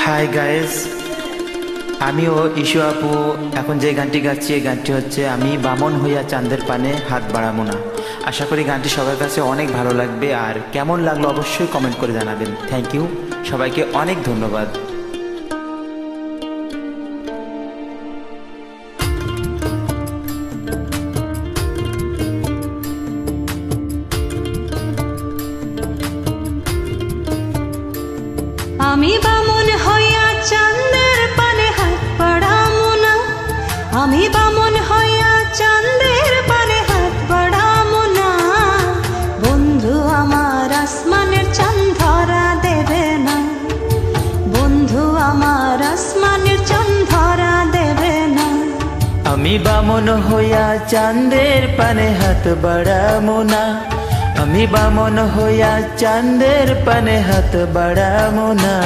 Hi guys, আমিও issue আপু এখন যে গানটি গাচ্ছি এই গানটি হচ্ছে আমি বামন হইয়া চাঁদের পানে হাত বাড়াবো না। আশা করি গানটি সবার কাছে অনেক ভালো লাগবে, আর কেমন লাগলো অবশ্যই কমেন্ট করে জানাবেন। থ্যাংক ইউ, সবাইকে অনেক ধন্যবাদ। আমি বামন হইয়া চাঁদের পানে হাত বাড়াবো না, আমি বামন হইয়া চাঁদের পানে হাত বাড়াবো না। বন্ধু আমার আসমানের চাঁদ ধরা দেবে না, বন্ধু আমার আসমানের চাঁদ ধরা দেবে না। আমি বামন হইয়া চাঁদের পানে হাত বাড়াবো না, আমি বামন হইয়া চাঁদের পানে হাত বাড়াবো না।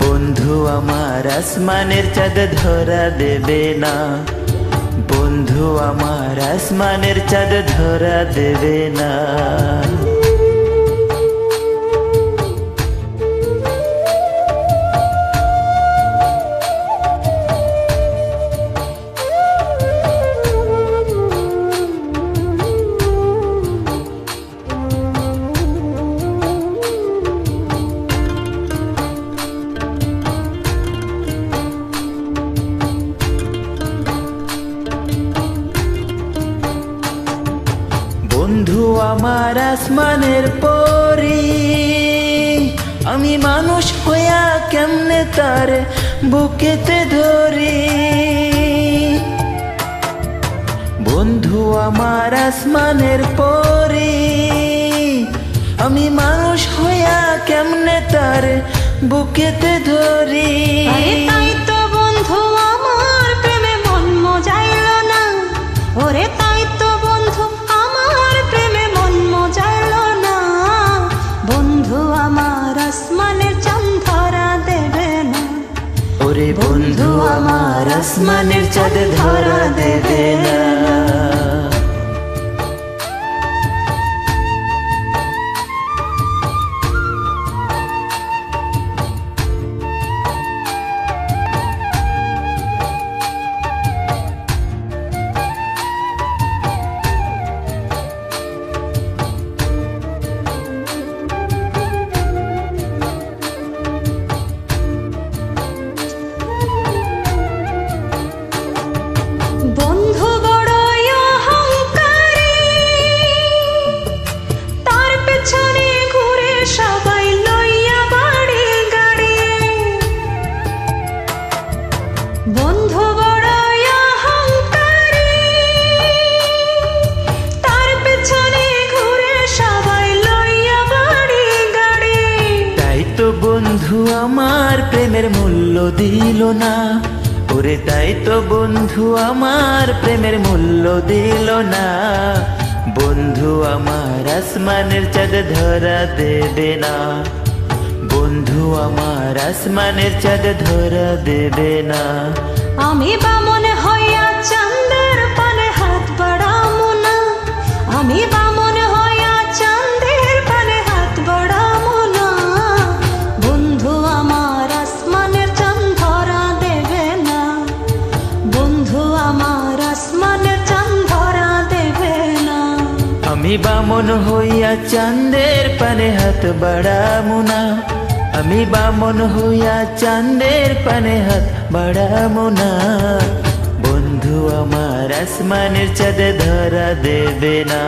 বন্ধু আমার আসমানের চাঁদ ধরা দেবে না, বন্ধু আমার আসমানের চাঁদ ধরা দেবে না। বন্ধু আমার আসমানের পরি, আমি মানুষ হইয়া কেমনে তার বুকেতে ধরি। বন্ধু আমার আসমানের পরি, আমি মানুষ হইয়া কেমনে তার বুকেতে ধরি। তাই তো বন্ধু আমার প্রেমে মন মজাইল না, ওরে তাই তো বন্ধু আমার প্রেমে মন মজাইল না। বন্ধু আমার আসমানের চাঁদ ধরা দেবে না, ওরে বন্ধু আমার আসমানের চাঁদ ধরা দেবে না। বন্ধু বড়ই অহংকারী, তার পেছনে ঘুরে সবাই লইয়া বাড়ি গাড়ি। বন্ধু বড়ই অহংকারী, তার পেছনে ঘুরে সবাই লইয়া বাড়ি গাড়ি। তাই তো বন্ধু আমার প্রেমের মূল্য দিল না, ওরে তাই তো বন্ধু আমার প্রেমের মূল্য দিল না। বন্ধু আমার আসমানের চাঁদ ধরা দেবে না, বন্ধু আমার আসমানের চাঁদ ধরা দেবে না। আমি বামন হইয়া চাঁদের পানে হাত বাড়াবো না, আমি বামন হইয়া চাঁদের পানে হাত বাড়াবো না। বন্ধু আমার আসমানের চাঁদ ধরা দেবে না, বন্ধু আমার আসমানের চাঁদ ধরা দেবে না। আমি বামন হইয়া চাঁদের পানে হাত বাড়াবো না, আমি বামন হইয়া চাঁদের পানে হাত বাড়াবো না। বন্ধু আমার আসমানের চাঁদ ধরা দেবে না,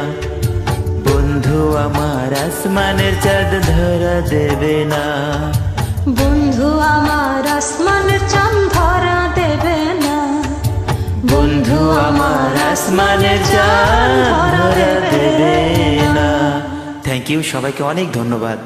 বন্ধু আমার আসমানের চাঁদ ধরা দেবে না। বন্ধু আমার আসমানের চাঁদ ধরা দেবে না, বন্ধু আমার আসমানের চাঁদ ধরা দেবে না। থ্যাংক ইউ, সবাইকে অনেক ধন্যবাদ।